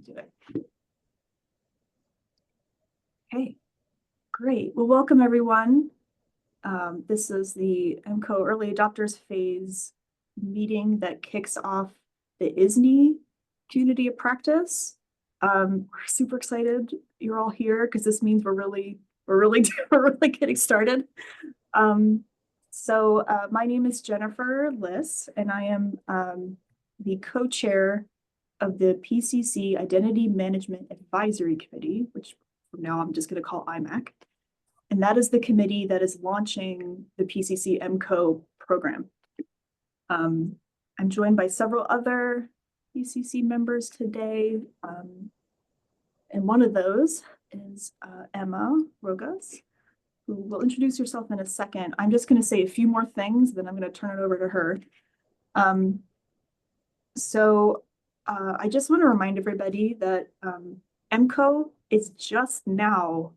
do it. Okay, great. Well, welcome everyone. This is the EMCO Early Adopters Phase meeting that kicks off the ISNI Community of Practice. We're super excited you're all here because this means we're really getting started. My name is Jennifer Liss, and I am the co-chair of the PCC Identity Management Advisory Committee, which from now I'm just going to call IMAC. And that is the committee that is launching the PCC EMCO program. I'm joined by several other PCC members today. And one of those is Emma Rogas, who will introduce herself in a second. I'm just going to say a few more things, then I'm going to turn it over to her. I just want to remind everybody that EMCO is just now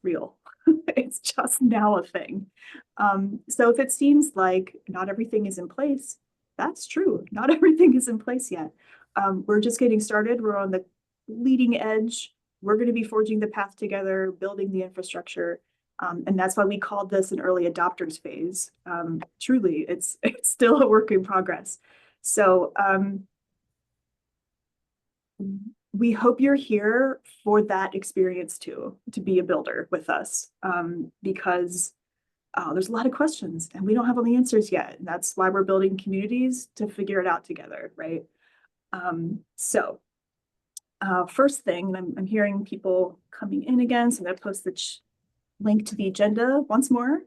real. It's just now a thing. So if it seems like not everything is in place, that's true. Not everything is in place yet. We're just getting started. We're on the leading edge. We're going to be forging the path together, building the infrastructure. And that's why we called this an early adopters phase. Truly, it's still a work in progress. So we hope you're here for that experience too, to be a builder with us, because there's a lot of questions and we don't have all the answers yet. And that's why we're building communities to figure it out together, right? First thing, and I'm hearing people coming in again, so I'm going to post the link to the agenda once more.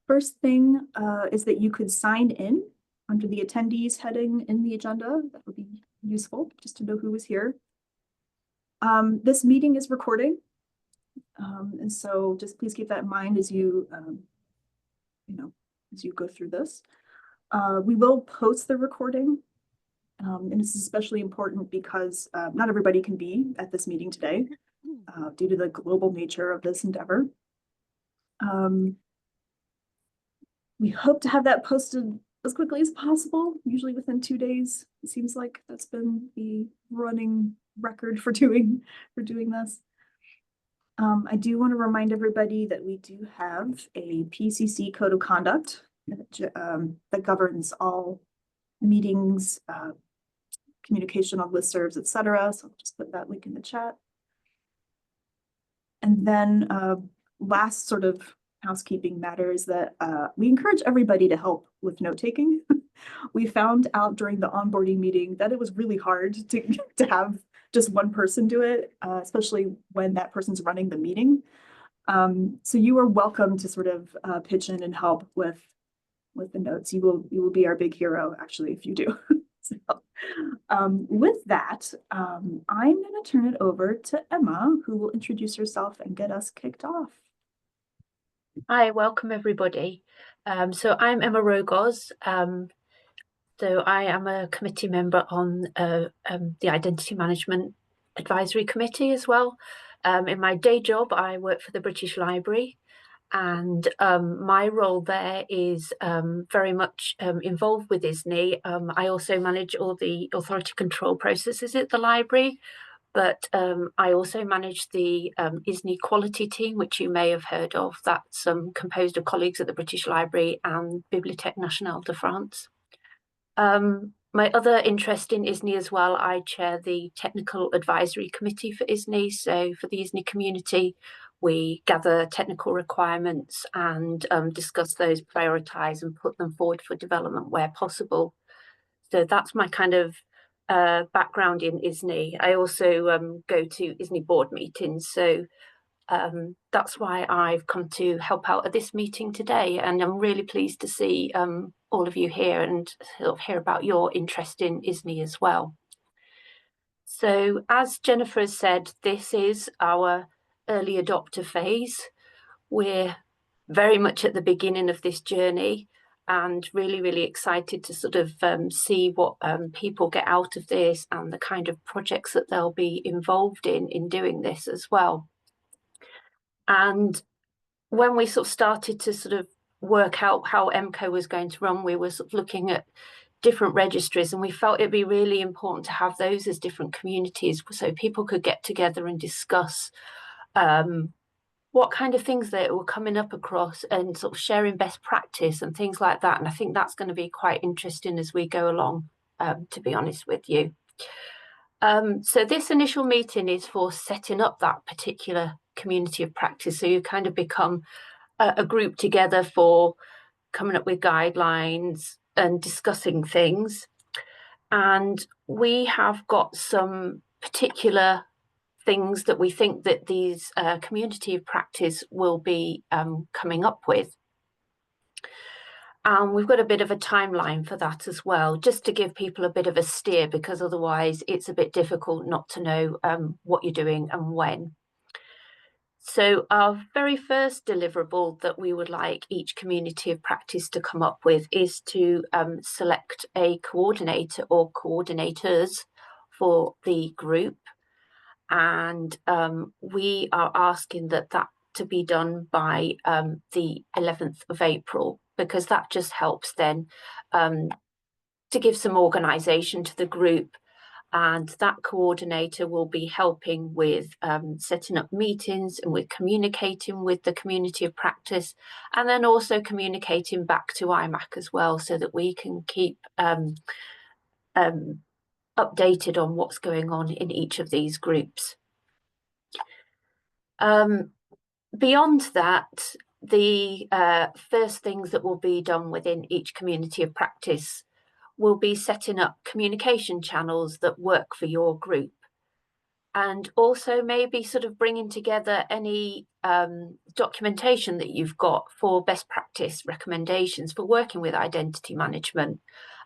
First thing is that you could sign in under the attendees heading in the agenda. That would be useful just to know who was here. This meeting is recording. And so just please keep that in mind as you, as you go through this. We will post the recording. And this is especially important because not everybody can be at this meeting today due to the global nature of this endeavor. We hope to have that posted as quickly as possible, usually within 2 days. It seems like that's been the running record for doing this. I do want to remind everybody that we do have a PCC Code of Conduct that governs all meetings, communication on listservs, etc. So I'll just put that link in the chat. And then last sort of housekeeping matter is that we encourage everybody to help with note-taking. We found out during the onboarding meeting that it was really hard to have just one person do it, especially when that person's running the meeting. So you are welcome to sort of pitch in and help with the notes. You will be our big hero, actually, if you do. So, with that, I'm going to turn it over to Emma, who will introduce herself and get us kicked off. Hi, welcome everybody. So I'm Emma Rogas. So I am a committee member on the Identity Management Advisory Committee as well. In my day job, I work for the British Library, and my role there is very much involved with ISNI. I also manage all the authority control processes at the library, but I also manage the ISNI quality team, which you may have heard of. That's composed of colleagues at the British Library and Bibliothèque Nationale de France. My other interest in ISNI as well, I chair the Technical Advisory Committee for ISNI. So for the ISNI community, we gather technical requirements and discuss those, prioritise and put them forward for development where possible. So that's my kind of background in ISNI. I also go to ISNI board meetings, so that's why I've come to help out at this meeting today, and I'm really pleased to see all of you here and sort of hear about your interest in ISNI as well. So as Jennifer has said, this is our early adopter phase. We're very much at the beginning of this journey, and really excited to sort of see what people get out of this and the kind of projects that they'll be involved in doing this as well. And when we sort of started to sort of work out how EMCO was going to run, we were sort of looking at different registries, and we felt it'd be really important to have those as different communities so people could get together and discuss what kind of things that were coming up across and sort of sharing best practice and things like that. And I think that's going to be quite interesting as we go along, to be honest with you. So this initial meeting is for setting up that particular community of practice. So you kind of become a group together for coming up with guidelines and discussing things. And we have got some particular things that we think that these community of practice will be coming up with. And we've got a bit of a timeline for that as well, just to give people a bit of a steer, because otherwise it's a bit difficult not to know what you're doing and when. So our very first deliverable that we would like each community of practice to come up with is to select a coordinator or coordinators for the group. And we are asking that to be done by the 11th of April, because that just helps then to give some organisation to the group. And that coordinator will be helping with setting up meetings and with communicating with the community of practice, and then also communicating back to IMAC as well, so that we can keep updated on what's going on in each of these groups. Beyond that, the first things that will be done within each community of practice will be setting up communication channels that work for your group, and also maybe sort of bringing together any documentation that you've got for best practice recommendations for working with identity management.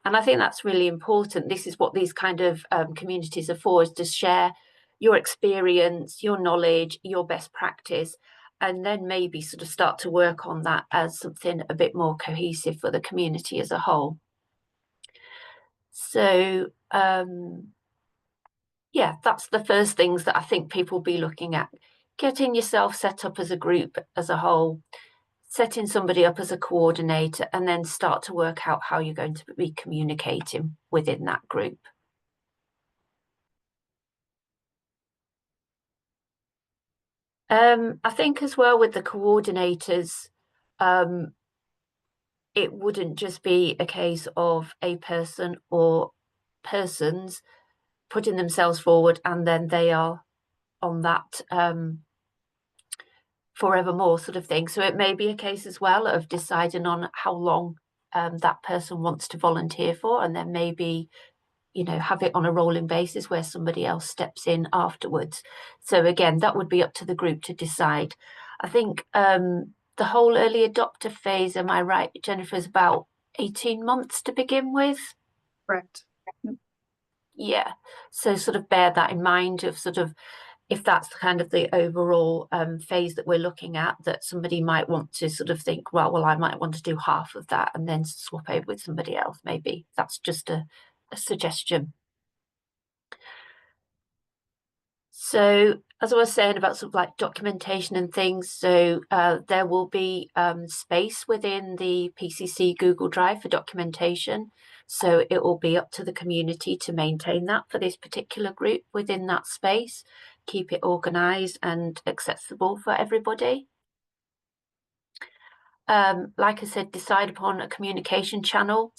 And I think that's really important. This is what these kind of communities are for, is to share your experience, your knowledge, your best practice, and then maybe sort of start to work on that as something a bit more cohesive for the community as a whole. So yeah, that's the first things that I think people will be looking at. Getting yourself set up as a group as a whole, setting somebody up as a coordinator, and then start to work out how you're going to be communicating within that group. I think as well with the coordinators, it wouldn't just be a case of a person or persons putting themselves forward and then they are on that forevermore sort of thing. So it may be a case as well of deciding on how long that person wants to volunteer for, and then maybe, you know, have it on a rolling basis where somebody else steps in afterwards. So again, that would be up to the group to decide. I think the whole early adopter phase, am I right, Jennifer, is about 18 months to begin with? Correct. Yeah, so sort of bear that in mind, of sort of, if that's kind of the overall phase that we're looking at, that somebody might want to sort of think, well, I might want to do half of that and then swap over with somebody else, maybe. That's just a suggestion. So as I was saying about sort of like documentation and things, so there will be space within the PCC Google Drive for documentation. So it will be up to the community to maintain that for this particular group within that space, keep it organised and accessible for everybody. Like I said, decide upon a communication channel.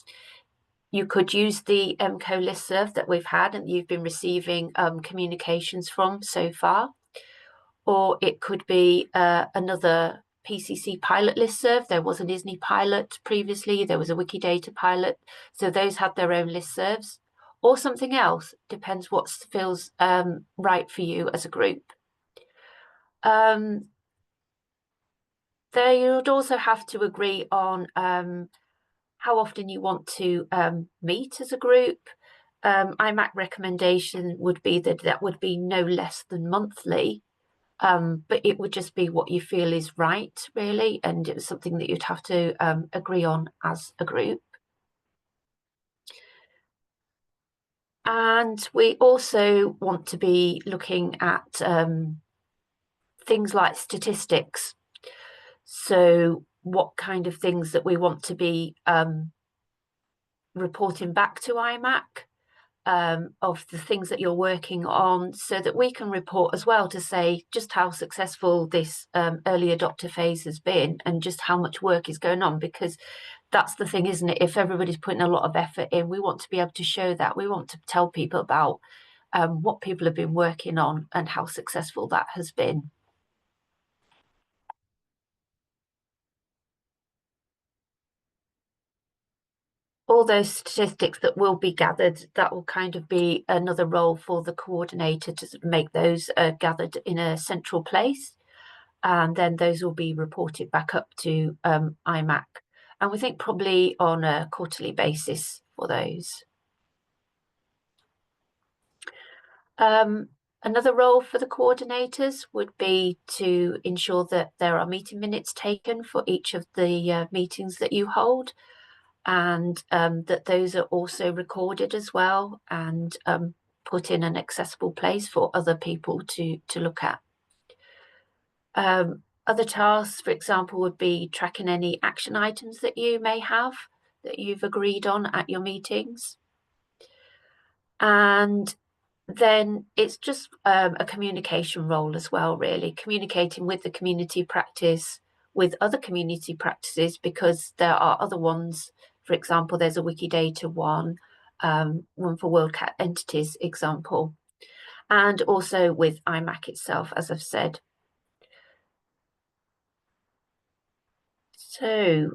You could use the EMCO listserv that we've had and you've been receiving communications from so far, or it could be another PCC pilot listserv. There was an ISNI pilot previously, there was a Wikidata pilot, so those had their own listservs, or something else, depends what feels right for you as a group. There you would also have to agree on how often you want to meet as a group. IMAC recommendation would be that would be no less than monthly, but it would just be what you feel is right, really, and it was something that you'd have to agree on as a group. And we also want to be looking at things like statistics. So what kind of things that we want to be reporting back to IMAC of the things that you're working on, so that we can report as well to say just how successful this early adopter phase has been and just how much work is going on, because that's the thing, isn't it? If everybody's putting a lot of effort in, we want to be able to show that. We want to tell people about what people have been working on and how successful that has been. All those statistics that will be gathered, that will kind of be another role for the coordinator to make those gathered in a central place. And then those will be reported back up to IMAC. And we think probably on a quarterly basis for those. Another role for the coordinators would be to ensure that there are meeting minutes taken for each of the meetings that you hold, and that those are also recorded as well and put in an accessible place for other people to look at. Other tasks, for example, would be tracking any action items that you may have that you've agreed on at your meetings. And then it's just a communication role as well, really, communicating with the community practice, with other community practices, because there are other ones. For example, there's a Wikidata one, one for WorldCat entities example, and also with IMAC itself, as I've said. So,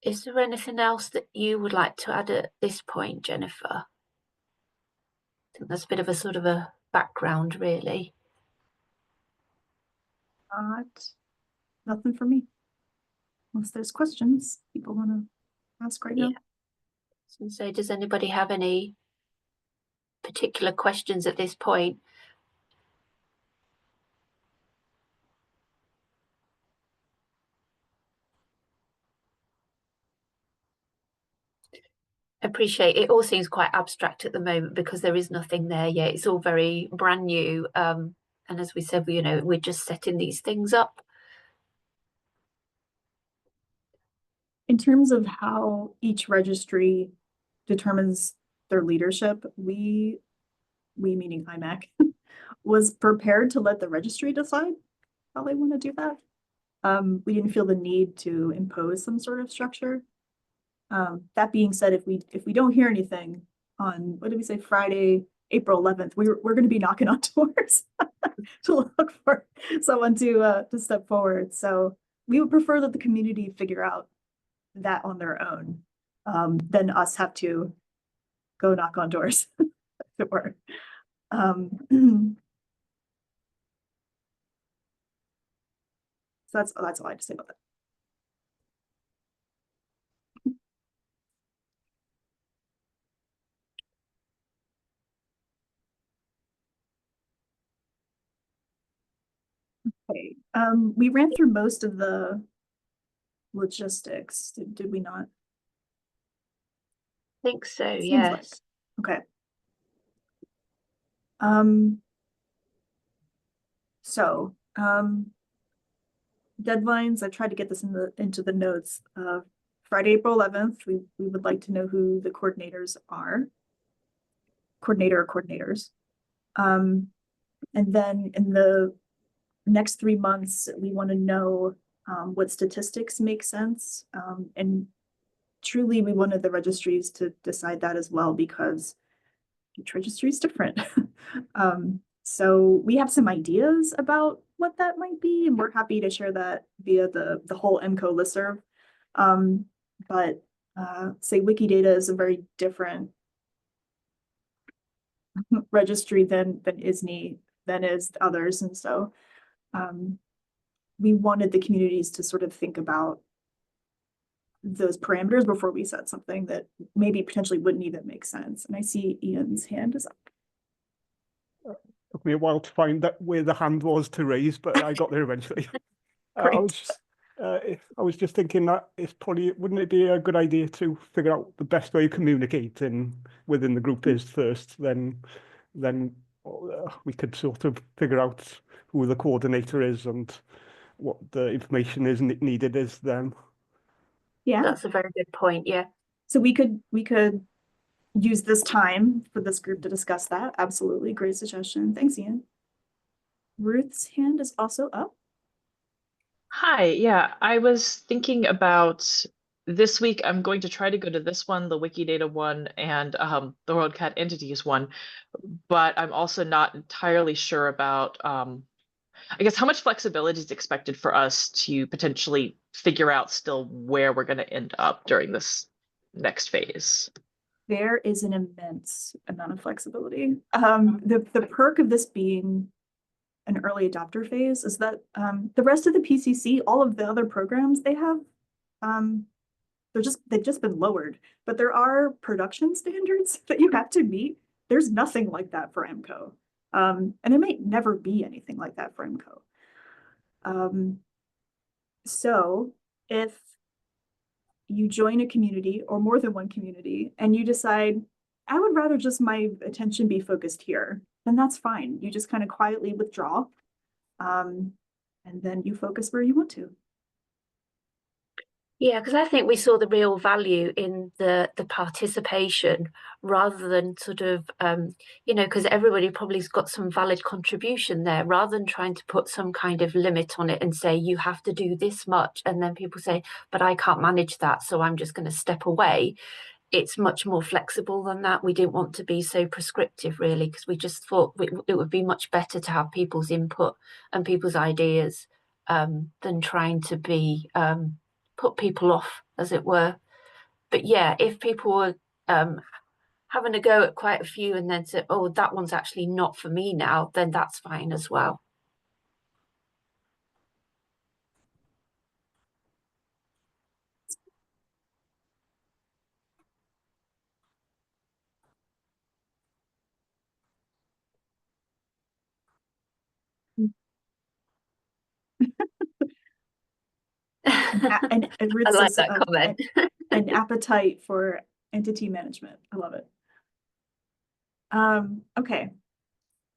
is there anything else that you would like to add at this point, Jennifer? I think that's a bit of a sort of a background, really. Nothing for me. Unless there's questions people want to ask right now. So does anybody have any particular questions at this point? Appreciate it. All seems quite abstract at the moment because there is nothing there yet. It's all very brand new. And as we said, we're just setting these things up. In terms of how each registry determines their leadership, we meaning IMAC, was prepared to let the registry decide how they want to do that. We didn't feel the need to impose some sort of structure. That being said, if we don't hear anything on, what did we say, Friday, April 11th, we're going to be knocking on doors to look for someone to step forward. So we would prefer that the community figure out that on their own, than us have to go knock on doors, if it were. So that's all I have to say about that. Okay, we ran through most of the logistics, did we not? I think so, Seems yes. like. Okay. So, deadlines, I tried to get this into the notes. Friday, April 11th, we would like to know who the coordinators are. Coordinator or coordinators. And then in the next 3 months, we want to know what statistics make sense. And truly, we wanted the registries to decide that as well, because each registry is different. So we have some ideas about what that might be, and we're happy to share that via the whole EMCO listserv. But say Wikidata is a very different registry than ISNI, than is others. And so we wanted the communities to sort of think about those parameters before we set something that maybe potentially wouldn't even make sense. And I see Ian's hand is up. Took me a while to find that where the hand was to raise, but I got there eventually. Great. I was just thinking that it's probably, wouldn't it be a good idea to figure out the best way of communicating within the group is first, then we could sort of figure out who the coordinator is and what the information is needed is then. Yeah, That's a very good point. Yeah. so we could use this time for this group to discuss that. Absolutely, great suggestion. Thanks, Ian. Ruth's hand is also up. Hi, yeah, I was thinking about this week. I'm going to try to go to this one, the Wikidata one, and the WorldCat Entities one, but I'm also not entirely sure about, I guess, how much flexibility is expected for us to potentially figure out still where we're going to end up during this next phase. There is an immense amount of flexibility. The perk of this being an early adopter phase is that the rest of the PCC, all of the other programs they have, they've just been lowered. But there are production standards that you have to meet. There's nothing like that for EMCO. And there might never be anything like that for EMCO. So if you join a community or more than one community and you decide, I would rather just my attention be focused here, then that's fine. You just kind of quietly withdraw, and then you focus where you want to. Yeah, because I think we saw the real value in the participation rather than sort of, because everybody probably's got some valid contribution there, rather than trying to put some kind of limit on it and say, you have to do this much. And then people say, but I can't manage that, so I'm just going to step away. It's much more flexible than that. We didn't want to be so prescriptive, really, because we just thought it would be much better to have people's input and people's ideas than trying to be put people off, as it were. But yeah, if people were having a go at quite a few and then say, oh, that one's actually not for me now, then that's fine as well. And Ruth I like says, that comment. an appetite for entity management. I love it. Okay.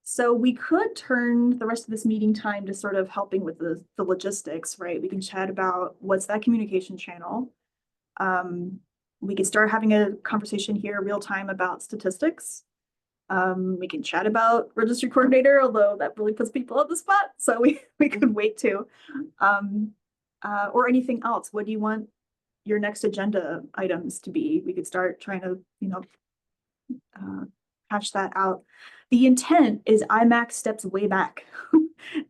So we could turn the rest of this meeting time to sort of helping with the logistics, right? We can chat about what's that communication channel. We could start having a conversation here real time about statistics. We can chat about registry coordinator, although that really puts people on the spot. So we could wait too. Or anything else. What do you want your next agenda items to be? We could start trying to, hash that out. The intent is IMAC steps way back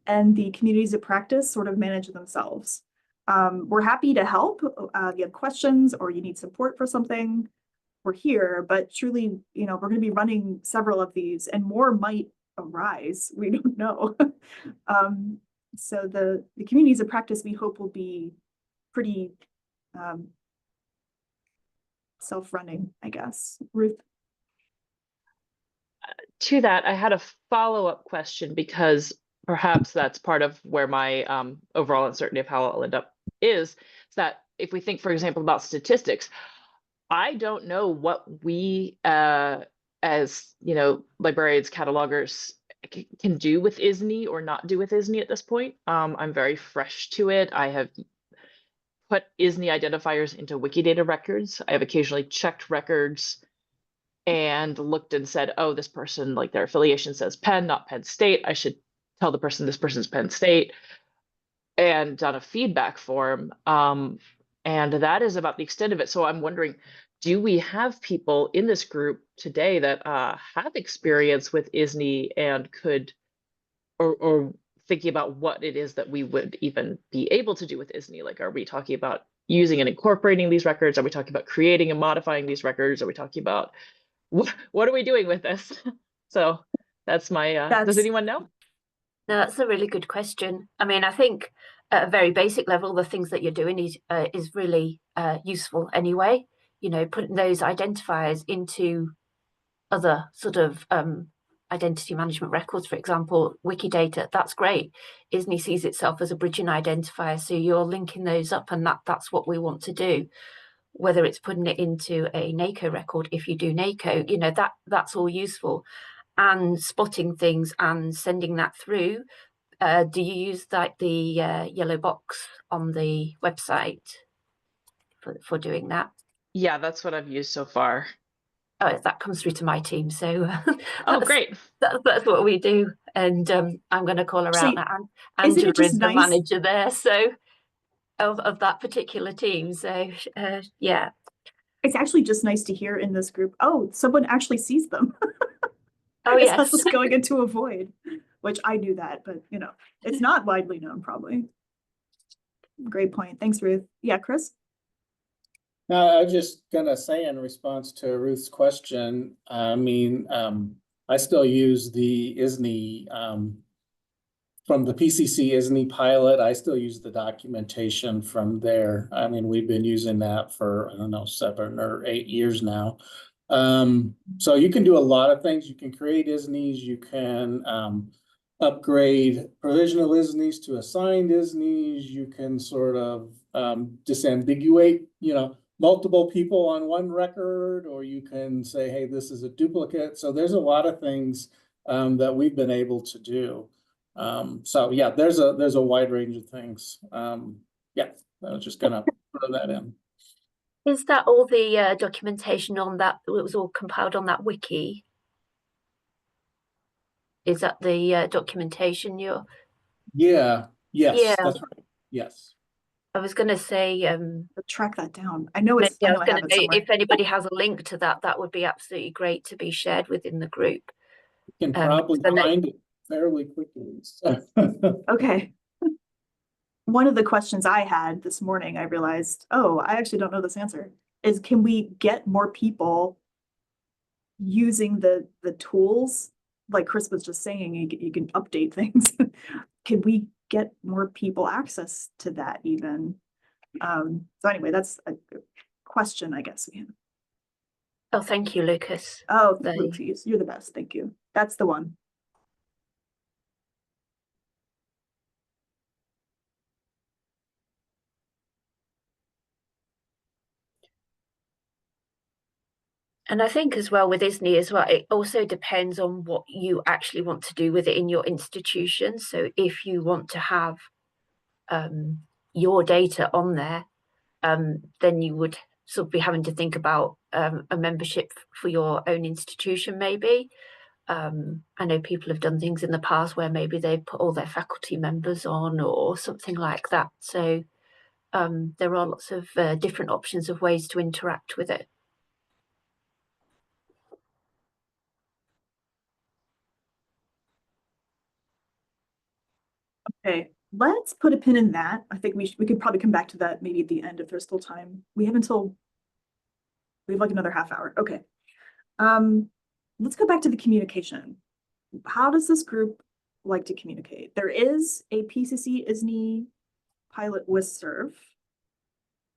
and the communities of practice sort of manage themselves. We're happy to help. If you have questions or you need support for something, we're here, but truly, we're going to be running several of these and more might arise. We don't know. So the communities of practice we hope will be pretty self-running, I guess. Ruth? To that, I had a follow-up question because perhaps that's part of where my overall uncertainty of how I'll end up is that if we think, for example, about statistics, I don't know what we as librarians, catalogers can do with ISNI or not do with ISNI at this point. I'm very fresh to it. I have put ISNI identifiers into Wikidata records. I have occasionally checked records and looked and said, oh, this person, like their affiliation says Penn, not Penn State. I should tell the person this person's Penn State, and done a feedback form. And that is about the extent of it. So I'm wondering, do we have people in this group today that have experience with ISNI and could, or thinking about what it is that we would even be able to do with ISNI? Like, are we talking about using and incorporating these records? Are we talking about creating and modifying these records? Are we talking about what are we doing with this? So that's my, does anyone know? No, that's a really good question. I mean, I think at a very basic level, the things that you're doing is really useful anyway. Putting those identifiers into other sort of identity management records, for example, Wikidata, that's great. ISNI sees itself as a bridging identifier, so you're linking those up, and that's what we want to do. Whether it's putting it into a NACO record, if you do NACO, that's all useful. And spotting things and sending that through. Do you use the yellow box on the website? for doing that. Yeah, that's what I've used so far. Oh, that comes through to my team, so Oh, great. That's what we do. And I'm going to call her out Actually, now. isn't Angela it just is the nice? manager there, so of that particular team. So yeah. It's actually just nice to hear in this group, oh, someone actually sees them. Oh, It's yes. not just going into a void, which I knew that, but you know, it's not widely known probably. Great point. Thanks, Ruth. Yeah, Chris? I was just gonna say in response to Ruth's question, I mean, I still use the ISNI, from the PCC ISNI pilot. I still use the documentation from there. I mean, we've been using that for, I don't know, 7 or 8 years now. So you can do a lot of things. You can create ISNIs, you can, upgrade provisional ISNIs to assigned ISNIs. You can sort of, disambiguate, you know, multiple people on one record, or you can say, hey, this is a duplicate. So there's a lot of things that we've been able to do. So yeah, there's a wide range of things. Yeah, I was just gonna throw that in. Is that all the documentation on that? It was all compiled on that wiki. Is that the documentation you're? Yeah, yes, Yeah. that's right. Yes. I was going to say, Track that down. I know it's, maybe I I know was I going have to it say somewhere. if anybody has a link to that, that would be absolutely great to be shared within the group. You can probably so that- find it fairly quickly. Okay. One of the questions I had this morning, I realized, oh, I actually don't know this answer, is can we get more people using the tools? Like Chris was just saying, you can update things. Can we get more people access to that even? So anyway, that's a question, I guess. Yeah. Oh, thank you, Lucas. Oh, There. Roofies, you're the best. Thank you. That's the one. And I think as well with ISNI as well, it also depends on what you actually want to do with it in your institution. So if you want to have your data on there, then you would sort of be having to think about a membership for your own institution, maybe. I know people have done things in the past where maybe they put all their faculty members on or something like that. So there are lots of different options of ways to interact with it. Okay, let's put a pin in that. I think we could probably come back to that maybe at the end if there's still time. We have like another half hour. Okay. Let's go back to the communication. How does this group like to communicate? There is a PCC ISNI pilot listserv.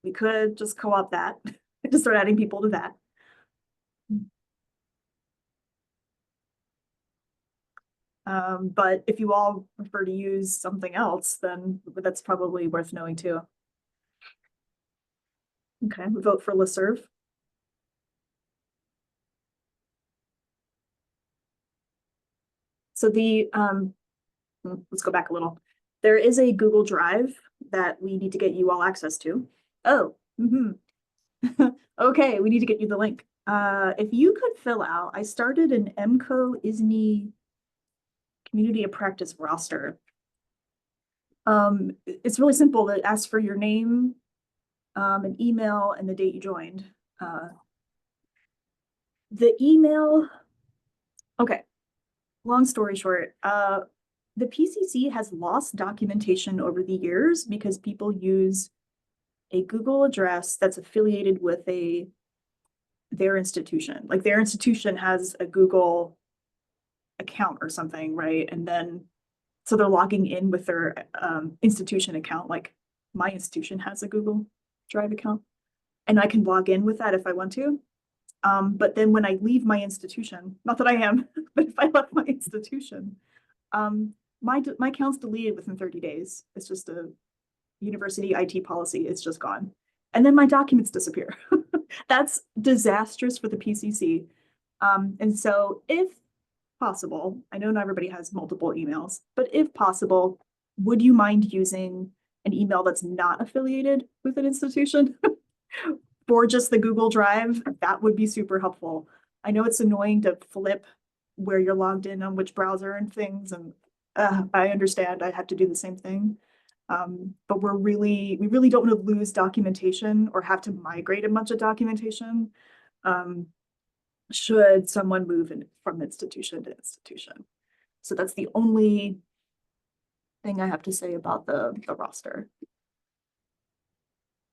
We could just co-opt that, just start adding people to that. But if you all prefer to use something else, then that's probably worth knowing too. Okay, we vote for listserv. So let's go back a little. There is a Google Drive that we need to get you all access to. Oh, okay, we need to get you the link. If you could fill out, I started an EMCO-ISNI community of practice roster. It's really simple. It asks for your name, an email, and the date you joined. The email, okay, long story short, the PCC has lost documentation over the years because people use a Google address that's affiliated with their institution. Like their institution has a Google account or something, right? And then, so they're logging in with their institution account, like my institution has a Google Drive account, and I can log in with that if I want to. But then when I leave my institution, not that I am, but if I left my institution, my account's deleted within 30 days. It's just a university IT policy. It's just gone. And then my documents disappear. That's disastrous for the PCC. And so if possible, I know not everybody has multiple emails, but if possible, would you mind using an email that's not affiliated with an institution? for just the Google Drive, that would be super helpful. I know it's annoying to flip where you're logged in on which browser and things, and I understand I have to do the same thing. But we really don't want to lose documentation or have to migrate a bunch of documentation. Should someone move from institution to institution. So that's the only thing I have to say about the roster.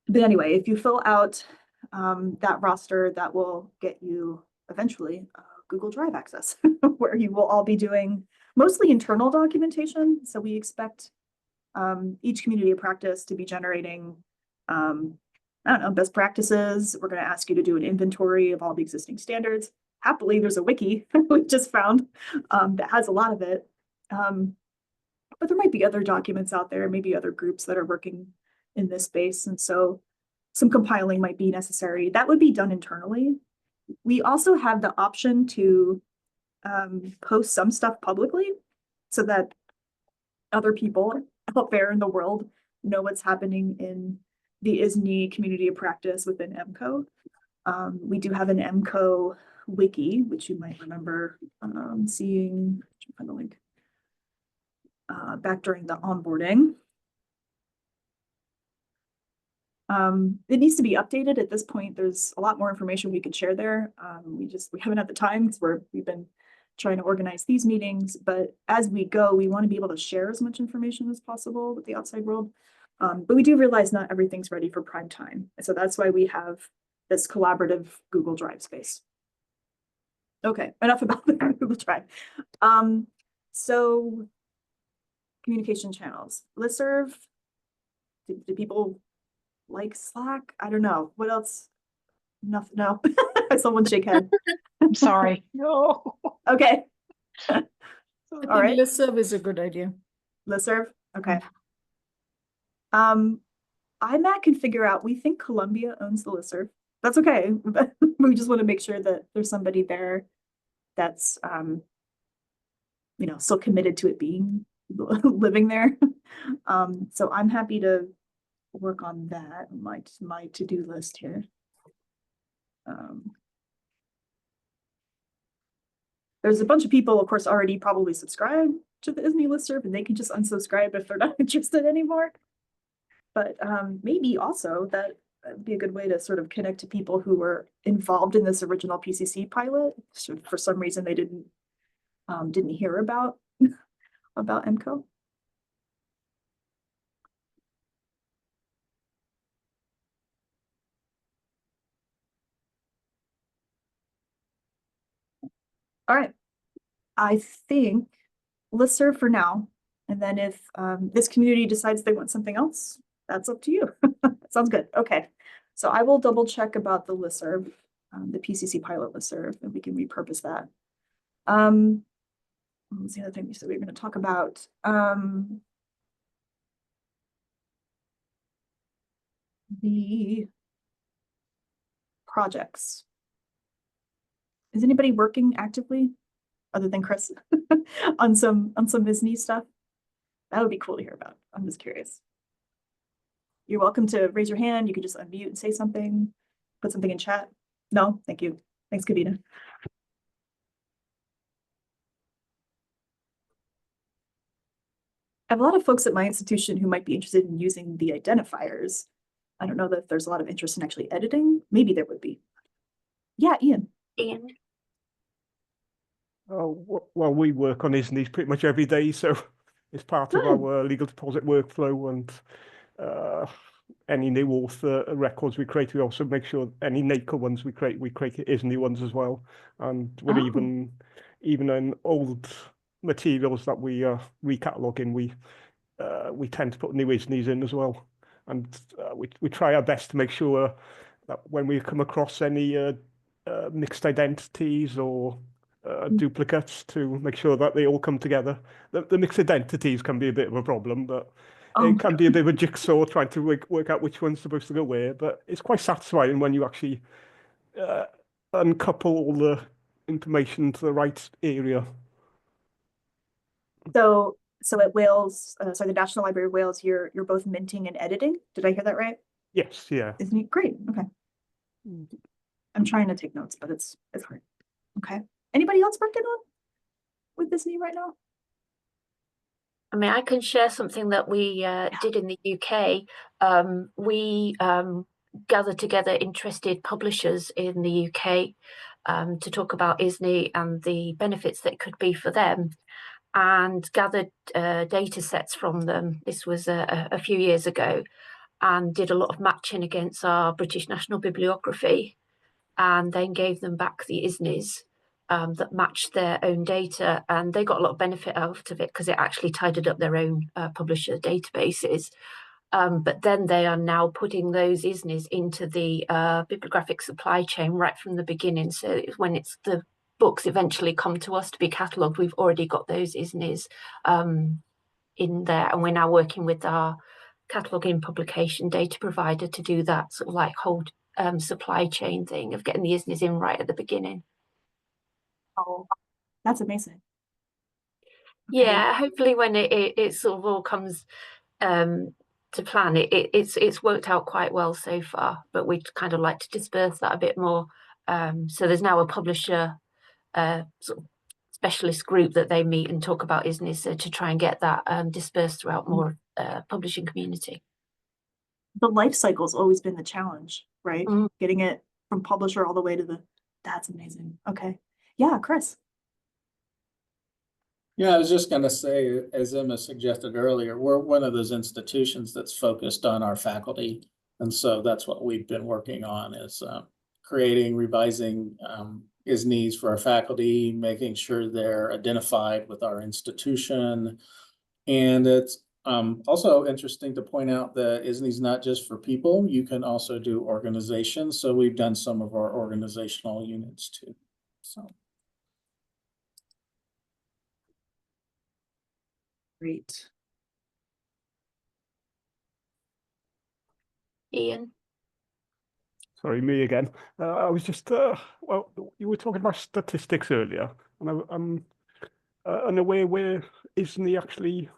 But anyway, if you fill out that roster, that will get you eventually Google Drive access, where you will all be doing mostly internal documentation. So we expect each community of practice to be generating, I don't know, best practices. We're going to ask you to do an inventory of all the existing standards. Happily, there's a wiki we just found that has a lot of it. But there might be other documents out there, maybe other groups that are working in this space. And so some compiling might be necessary. That would be done internally. We also have the option to post some stuff publicly so that other people out there in the world know what's happening in the ISNI community of practice within EMCO. We do have an EMCO wiki, which you might remember seeing, find the link, back during the onboarding. It needs to be updated at this point. There's a lot more information we could share there. We haven't had the time because we've been trying to organize these meetings, but as we go, we want to be able to share as much information as possible with the outside world. But we do realize not everything's ready for prime time. And so that's why we have this collaborative Google Drive space. Okay, enough about the Google Drive. So communication channels, listserv. Do people like Slack? I don't know. What else? Nothing. No. Someone shake head. I'm sorry. No. Okay. I All think right. listserv is a good idea. Listserv. Okay. IMAC can figure out. We think Columbia owns the listserv. That's okay. But we just want to make sure that there's somebody there that's still committed to it being living there. So I'm happy to work on that. My to-do list here. There's a bunch of people, of course, already probably subscribed to the ISNI listserv, and they can just unsubscribe if they're not interested anymore. But maybe also that would be a good way to sort of connect to people who were involved in this original PCC pilot. So for some reason, they didn't hear about EMCO. All right. I think listserv for now. And then if this community decides they want something else, that's up to you. That sounds good. Okay. So I will double check about the listserv, the PCC pilot listserv, and we can repurpose that. What was the other thing we said we were going to talk about? The projects. Is anybody working actively other than Chris on some ISNI stuff? That would be cool to hear about. I'm just curious. You're welcome to raise your hand. You can just unmute and say something, put something in chat. No, thank you. Thanks, Kavita. I have a lot of folks at my institution who might be interested in using the identifiers. I don't know that there's a lot of interest in actually editing. Maybe there would be. Yeah, Ian. Ian. Well, we work on ISNIs pretty much every day, so it's part of our legal deposit workflow, and any new author records we create, we also make sure any NACO ones we create ISNI ones as well. And we're even in old materials that we recataloguing, we tend to put new ISNIs in as well. And we try our best to make sure that when we come across any mixed identities or duplicates, to make sure that they all come together. The mixed identities can be a bit of a problem, but it can be a bit of a jigsaw trying to work out which one's supposed to go where. But it's quite satisfying when you actually uncouple all the information to the right area. So at Wales, the National Library of Wales, you're both minting and editing. Did I hear that right? Yes, yeah. Isn't it great? Okay. I'm trying to take notes, but it's hard. Okay. Anybody else working on with ISNI right now? I mean, I can share something that we did in the UK. We gathered together interested publishers in the UK to talk about ISNI and the benefits that it could be for them, and gathered data sets from them. This was a few years ago, and did a lot of matching against our British National Bibliography, and then gave them back the ISNIs that matched their own data, and they got a lot of benefit out of it because it actually tidied up their own publisher databases. But then they are now putting those ISNIs into the bibliographic supply chain right from the beginning. So when it's the books eventually come to us to be catalogued, we've already got those ISNIs in there, and we're now working with our cataloguing publication data provider to do that sort of like whole supply chain thing of getting the ISNIs in right at the beginning. Oh, that's amazing. Yeah, hopefully when it sort of all comes to plan, it's worked out quite well so far, but we'd kind of like to disperse that a bit more. So there's now a publisher sort of specialist group that they meet and talk about ISNIs to try and get that dispersed throughout more publishing community. The life cycle's always been the challenge, right? Mm. Getting it from publisher all the way to that's amazing. Okay. Yeah, Chris. Yeah, I was just gonna say, as Emma suggested earlier, we're one of those institutions that's focused on our faculty. And so that's what we've been working on, is creating, revising ISNIs for our faculty, making sure they're identified with our institution. And it's also interesting to point out that ISNI is not just for people. You can also do organizations. So we've done some of our organizational units too. So. Great. Ian? Sorry, me again. I was just, well, you were talking about statistics earlier, and I'm unaware where ISNI actually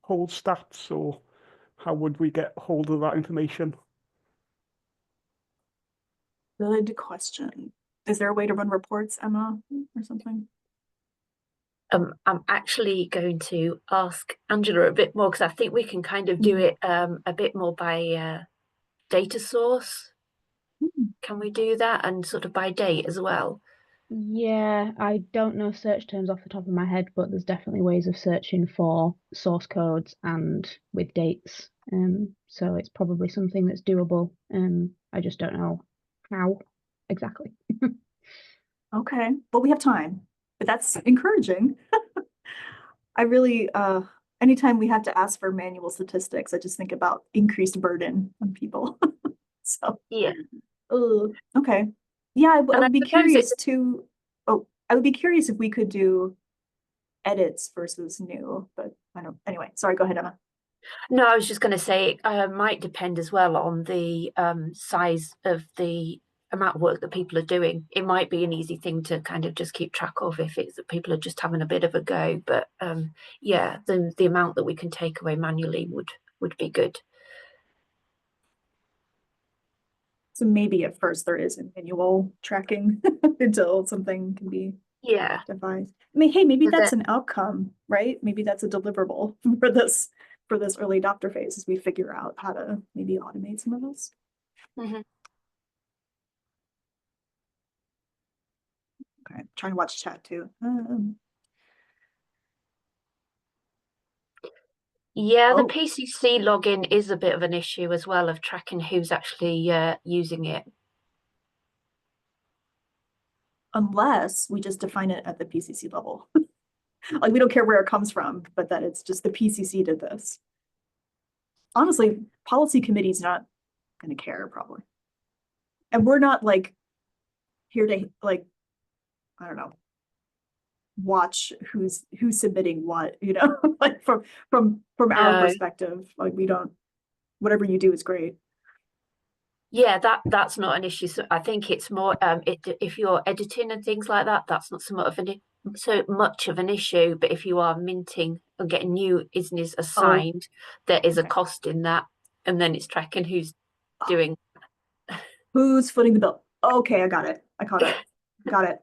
holds stats, or how would we get hold of that information? Good question. Is there a way to run reports, Emma, or something? I'm actually going to ask Angela a bit more, because I think we can kind of do it a bit more by data source. Can we do that, and sort of by date as well? Yeah, I don't know search terms off the top of my head, but there's definitely ways of searching for source codes and with dates. So it's probably something that's doable. I just don't know how exactly. Okay, well, we have time, but that's encouraging. I really, anytime we have to ask for manual statistics, I just think about increased burden on people. So, Yeah. Okay. Yeah, I And would I be suppose curious to, I would be curious if we could do edits versus new, but I don't, anyway, sorry, go ahead, Emma. No, I was just going to say it might depend as well on the size of the amount of work that people are doing. It might be an easy thing to kind of just keep track of if it's that people are just having a bit of a go. But yeah, the amount that we can take away manually would be good. So maybe at first there is a manual tracking until something can be devised. I mean, hey, maybe that's an outcome, right? Maybe that's a deliverable for this early adopter phase, as we figure out how to maybe automate some of this. Mm-hmm. Okay, trying to watch chat too. Yeah, the PCC login is a bit of an issue as well, of tracking who's actually using it. Unless we just define it at the PCC level. Like, we don't care where it comes from, but that it's just the PCC did this. Honestly, policy committee's not gonna care probably. And we're not like here to like, I don't know, watch who's submitting what, you know, like from our perspective, like we don't, whatever you do is great. Yeah, that's not an issue. So I think it's more if you're editing and things like that, that's not so much of an issue. But if you are minting and getting new ISNIs assigned, there is a cost in that, and then it's tracking who's doing, who's footing the bill. Okay, I got it. I caught up. Got it.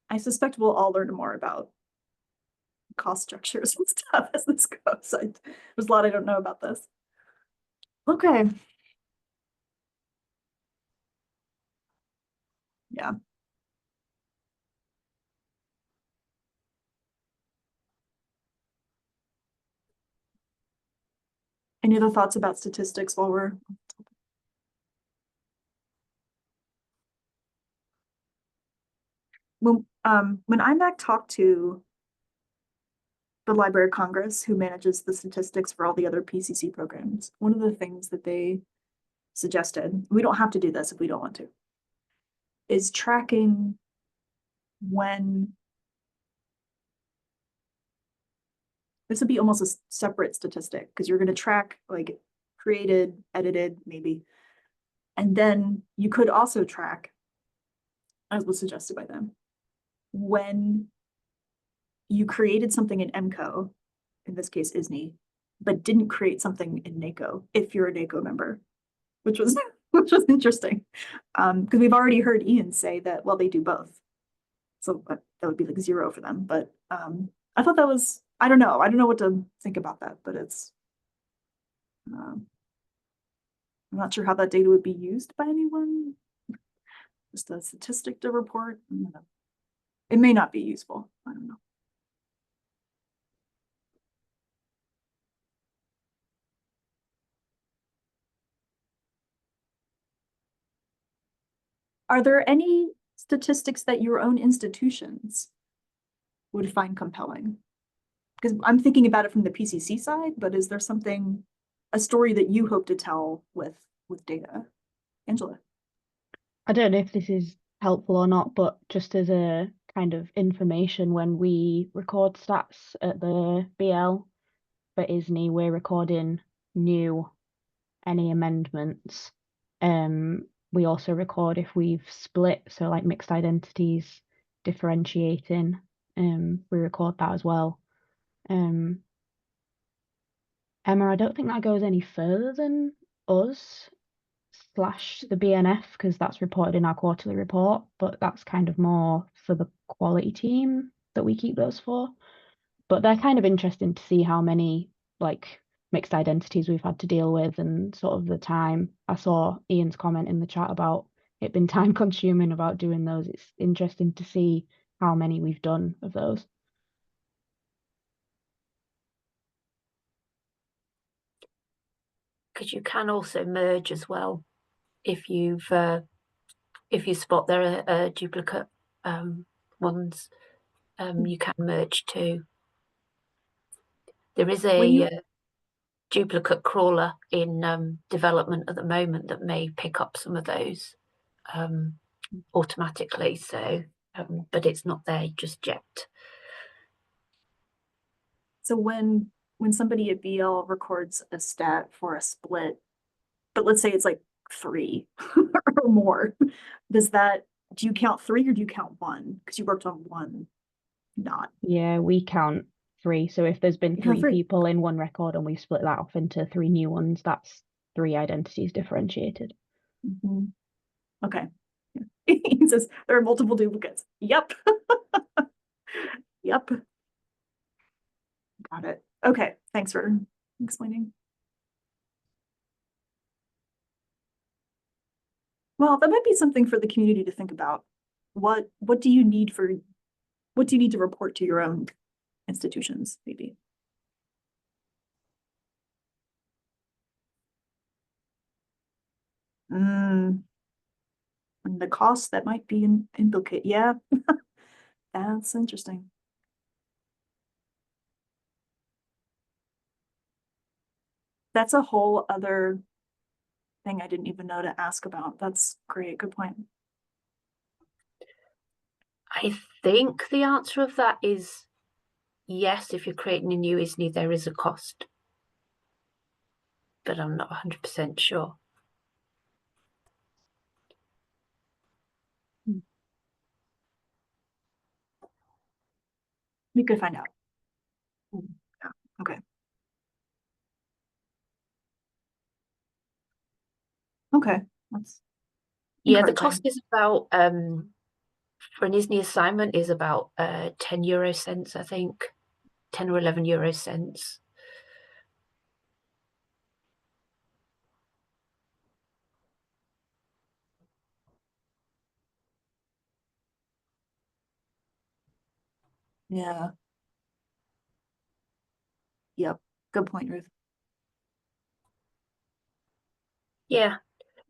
I suspect we'll all learn more about cost structures and stuff as this goes. There's a lot I don't know about this. Okay. Yeah. Any other thoughts about statistics while we're when IMAC talked to the Library of Congress, who manages the statistics for all the other PCC programs, one of the things that they suggested, we don't have to do this if we don't want to, is tracking when this would be almost a separate statistic because you're going to track like created, edited, maybe. And then you could also track, as was suggested by them, when you created something in EMCO, in this case ISNI, but didn't create something in NACO if you're a NACO member, which was which was interesting. Because we've already heard Ian say that, well, they do both. So that would be like 0 for them. But I thought that was, I don't know what to think about that, but it's I'm not sure how that data would be used by anyone. Just a statistic to report. It may not be useful. I don't know. Are there any statistics that your own institutions would find compelling? Because I'm thinking about it from the PCC side, but is there something, a story that you hope to tell with data? Angela? I don't know if this is helpful or not, but just as a kind of information, when we record stats at the BL for ISNI, we're recording new, any amendments. We also record if we've split, so like mixed identities, differentiating, we record that as well. Emma, I don't think that goes any further than us / the BNF because that's reported in our quarterly report, but that's kind of more for the quality team that we keep those for. But they're kind of interesting to see how many like mixed identities we've had to deal with and sort of the time. I saw Ian's comment in the chat about it being time consuming about doing those. It's interesting to see how many we've done of those. Because you can also merge as well if you spot there are duplicate ones. You can merge too. There is a duplicate crawler in development at the moment that may pick up some of those automatically. So, but it's not there just yet. So when somebody at BL records a stat for a split, but let's say it's like 3 or more, do you count 3 or do you count 1? Because you worked on 1, not. Yeah, we count 3. So if there's been 3 people in one record and we've split that off into 3 new ones, that's 3 identities differentiated. Mm-hmm. Okay. He says there are multiple duplicates. Yep. Yep. Got it. Okay. Thanks for explaining. Well, that might be something for the community to think about. What do you need to report to your own institutions, maybe? And the cost that might be implicate. Yeah. That's interesting. That's a whole other thing I didn't even know to ask about. That's great. Good point. I think the answer of that is yes. If you're creating a new ISNI, there is a cost, but I'm not 100% sure. We could find out. Yeah. Okay. Okay, that's Yeah, the encouraging. cost is about for an ISNI assignment is about 10 euro cents, I think, 10 or 11 euro cents. Yeah. Yep. Good point, Ruth. Yeah,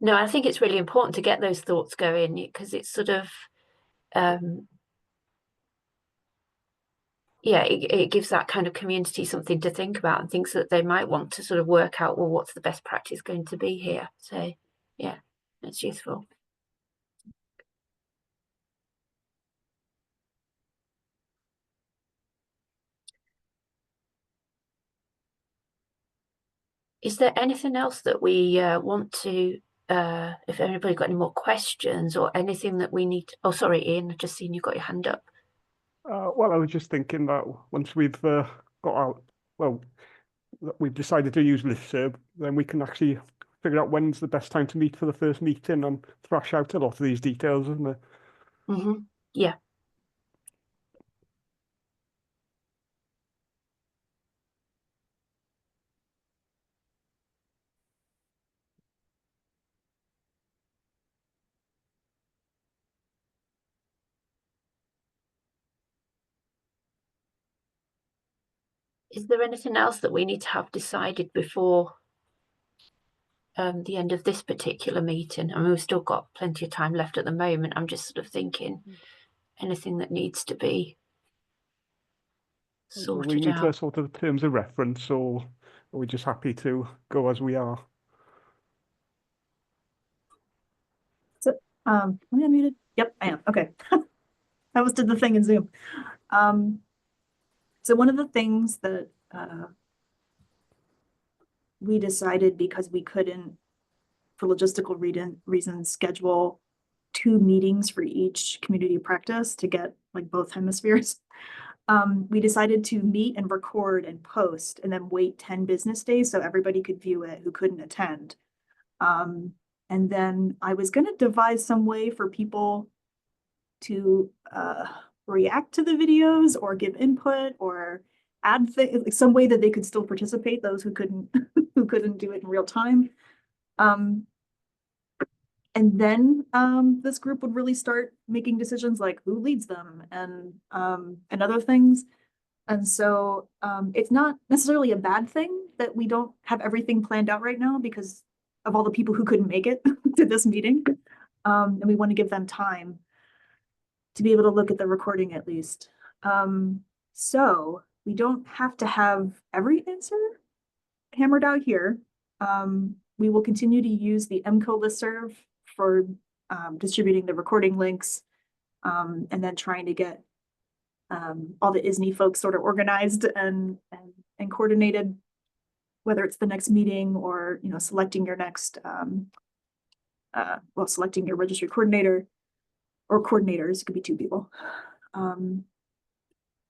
no, I think it's really important to get those thoughts going because it's sort of, yeah, it gives that kind of community something to think about and things that they might want to sort of work out, well, what's the best practice going to be here? So, yeah, it's useful. Is there anything else that we want to, if anybody got any more questions or anything that we need? Oh, sorry, Ian, I've just seen you got your hand up. Well, I was just thinking that once we've got out, well, that we've decided to use listserv, then we can actually figure out when's the best time to meet for the first meeting and thrash out a lot of these details, isn't it? Yeah. Is there anything else that we need to have decided before the end of this particular meeting? I mean, we've still got plenty of time left at the moment. I'm just sort of thinking anything that needs to be Do we sorted need to out. sort of terms of reference, or are we just happy to go as we are? So, am I unmuted? Yep, I am. Okay. I almost did the thing in Zoom. So one of the things that we decided, because we couldn't, for logistical reasons, schedule 2 meetings for each community practice to get like both hemispheres. We decided to meet and record and post and then wait 10 business days so everybody could view it who couldn't attend. And then I was going to devise some way for people to react to the videos or give input or add like some way that they could still participate, those who couldn't who couldn't do it in real time. And then this group would really start making decisions like who leads them and other things. And so it's not necessarily a bad thing that we don't have everything planned out right now because of all the people who couldn't make it to this meeting. And we want to give them time to be able to look at the recording at least. So we don't have to have every answer hammered out here. We will continue to use the EMCO listserv for distributing the recording links and then trying to get all the ISNI folks sort of organized and coordinated, whether it's the next meeting or, you know, selecting your next, selecting your registry coordinator or coordinators, it could be 2 people. And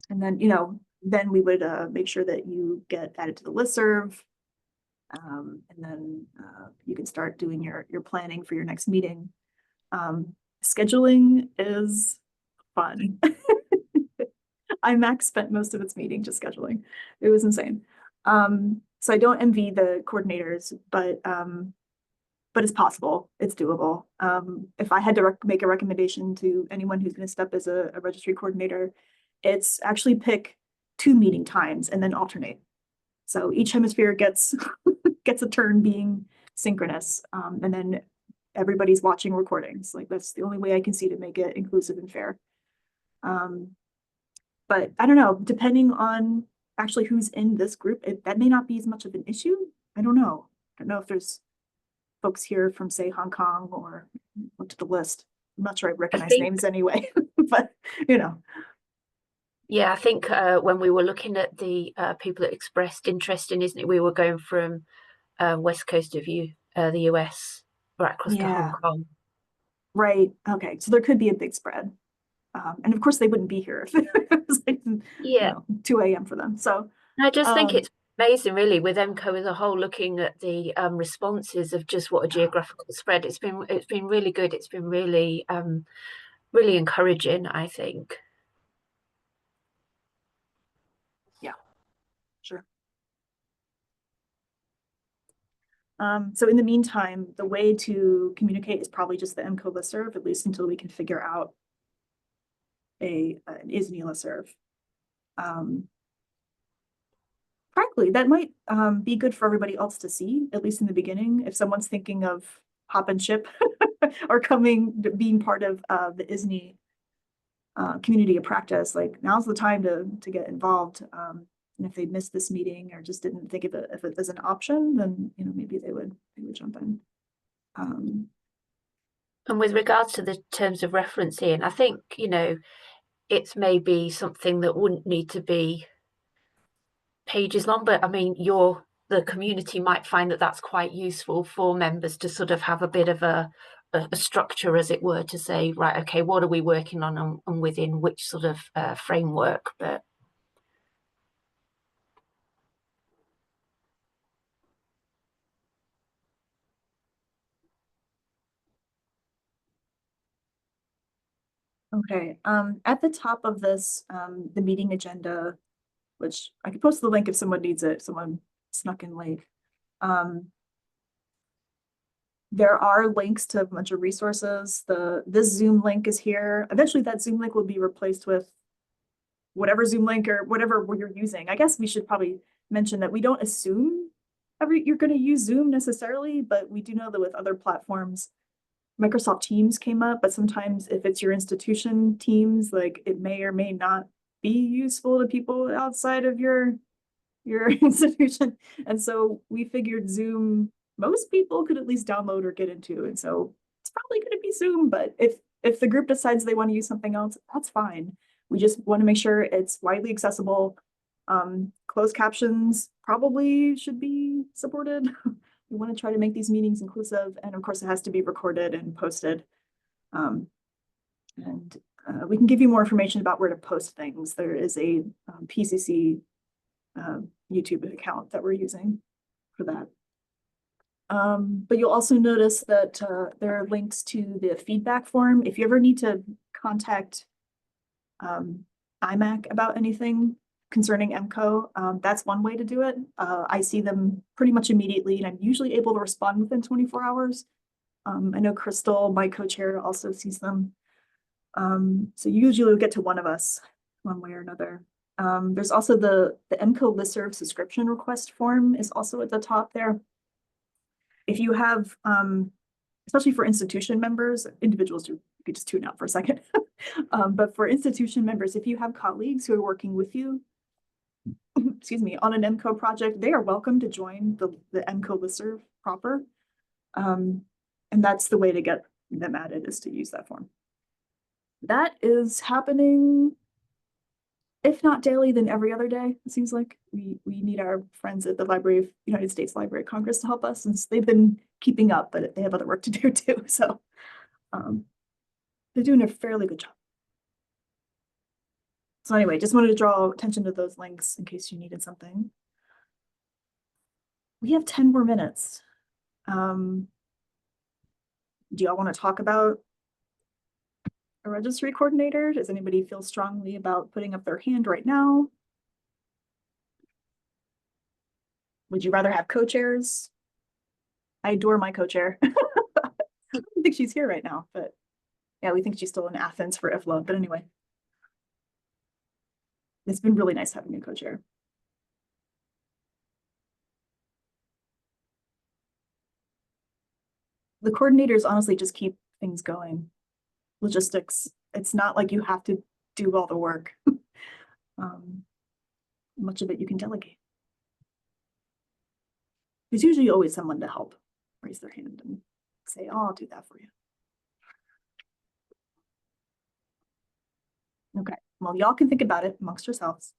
then, you know, then we would make sure that you get added to the listserv. And then you can start doing your planning for your next meeting. Scheduling is fun. IMAX spent most of its meeting just scheduling. It was insane. So I don't envy the coordinators, but it's possible. It's doable. If I had to make a recommendation to anyone who's going to step as a registry coordinator, it's actually pick 2 meeting times and then alternate. So each hemisphere gets gets a turn being synchronous, and then everybody's watching recordings. Like that's the only way I can see to make it inclusive and fair. But I don't know, depending on actually who's in this group, that may not be as much of an issue. I don't know. I don't know if there's folks here from, say, Hong Kong or look to the list. I'm not sure I recognize names anyway, but you know. Yeah, I think when we were looking at the people that expressed interest in ISNI, we were going from west coast of the US right across to Hong Kong. Right. Okay. So there could be a big spread. And of course they wouldn't be here if it was like, you know, 2 a.m. for them. So I just think it's amazing, really, with EMCO as a whole, looking at the responses of just what a geographical spread. It's been really good. It's been really really encouraging, I think. Yeah, sure. So in the meantime, the way to communicate is probably just the EMCO listserv, at least until we can figure out an ISNI listserv. Frankly, that might be good for everybody else to see, at least in the beginning, if someone's thinking of hop and ship or being part of the ISNI community of practice. Like, now's the time to get involved. And if they missed this meeting or just didn't think of it as an option, then maybe they would jump in. And with regards to the terms of referencing, I think it's maybe something that wouldn't need to be pages long, but I mean, the community might find that that's quite useful for members to sort of have a bit of a structure, as it were, to say, right, okay, what are we working on and within which sort of framework. But Okay, at the top of this, the meeting agenda, which I could post the link if someone needs it, if someone snuck in late. There are links to a bunch of resources. This Zoom link is here. Eventually that Zoom link will be replaced with whatever Zoom link or whatever you're using. I guess we should probably mention that we don't assume you're going to use Zoom necessarily, but we do know that with other platforms, Microsoft Teams came up, but sometimes if it's your institution Teams, like, it may or may not be useful to people outside of your institution. And so we figured Zoom, most people could at least download or get into. And so it's probably going to be Zoom, but if the group decides they want to use something else, that's fine. We just want to make sure it's widely accessible. Closed captions probably should be supported. We want to try to make these meetings inclusive, and of course it has to be recorded and posted. We can give you more information about where to post things. There is a PCC YouTube account that we're using for that. But you'll also notice that there are links to the feedback form. If you ever need to contact IMAC about anything concerning EMCO, that's one way to do it. I see them pretty much immediately, and I'm usually able to respond within 24 hours. I know Crystal, my co-chair, also sees them. So usually we'll get to one of us one way or another. There's also the EMCO listserv subscription request form is also at the top there. If you have, especially for institution members, individuals, you could just tune out for a second. But for institution members, if you have colleagues who are working with you, excuse me, on an EMCO project, they are welcome to join the EMCO listserv proper. And that's the way to get them added, is to use that form. That is happening, if not daily, then every other day. It seems like we need our friends at the United States Library of Congress to help us, since they've been keeping up, but they have other work to do too. So they're doing a fairly good job. So anyway, just wanted to draw attention to those links in case you needed something. We have 10 more minutes. Do y'all want to talk about a registry coordinator? Does anybody feel strongly about putting up their hand right now? Would you rather have co-chairs? I adore my co-chair. I don't think she's here right now, but yeah, we think she's still in Athens for IFLA. But anyway, it's been really nice having a co-chair. The coordinators honestly just keep things going. Logistics, it's not like you have to do all the work. Much of it you can delegate. There's usually always someone to help raise their hand and say, oh, I'll do that for you. Okay, well, y'all can think about it amongst yourselves.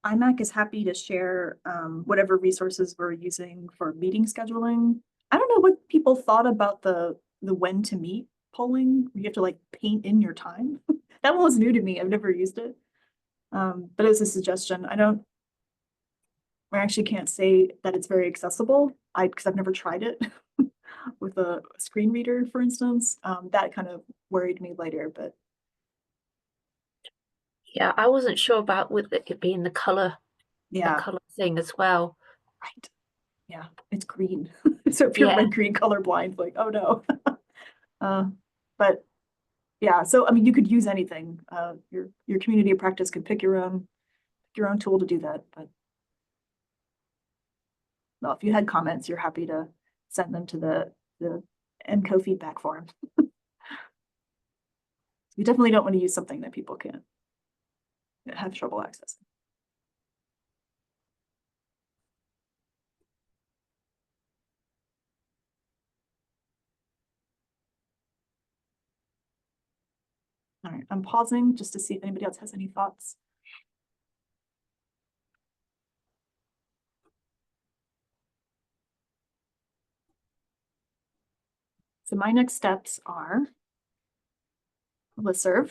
IMAC is happy to share whatever resources we're using for meeting scheduling. I don't know what people thought about the when to meet polling, where you have to like paint in your time. That one was new to me. I've never used it. But it was a suggestion. I actually can't say that it's very accessible. Because I've never tried it with a screen reader, for instance. That kind of worried me later, but Yeah, I wasn't sure about with it being the color yeah, thing as well. right. Yeah, it's green. So if you're Yeah. red green colorblind, like, oh no. But yeah, so I mean, you could use anything. Your community of practice could pick your own tool to do that. But well, if you had comments, you're happy to send them to the EMCO feedback form. You definitely don't want to use something that people can't have trouble accessing. All right, I'm pausing just to see if anybody else has any thoughts. So my next steps are listserv.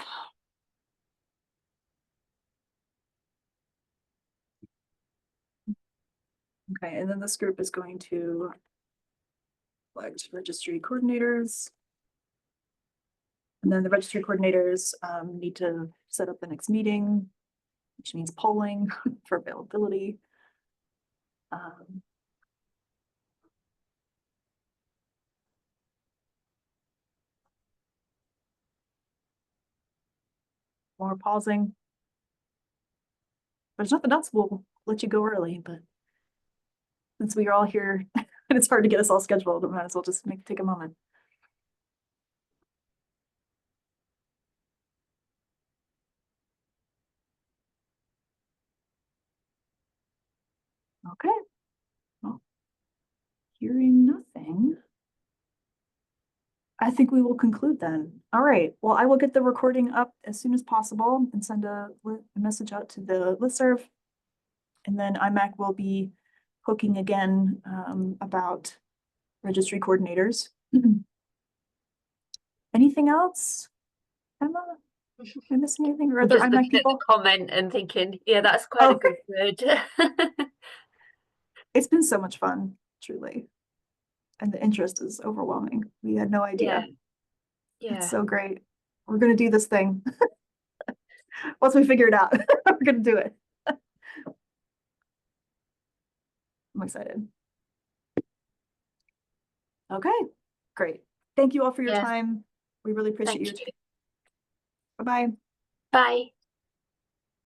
Okay, and then this group is going to select registry coordinators. And then the registry coordinators need to set up the next meeting, which means polling for availability. More pausing. There's nothing else, we'll let you go early, but since we are all here and it's hard to get us all scheduled, we might as well just take a moment. Okay. Well, hearing nothing, I think we will conclude then. All right. Well, I will get the recording up as soon as possible and send a message out to the listserv. And then IMAC will be hooking again about registry coordinators. Anything else, Emma? Am I missing anything? Or I'm other just IMAC looking at the people? comment and thinking, yeah, that's quite a good word. It's been so much fun, truly. And the interest is overwhelming. We had no idea. Yeah. It's so great. We're gonna do this thing. Once we figure it out, we're gonna do it. I'm excited. Okay, great. Thank you all for your Yes. time. We really appreciate Thank you. you. Bye-bye. Bye.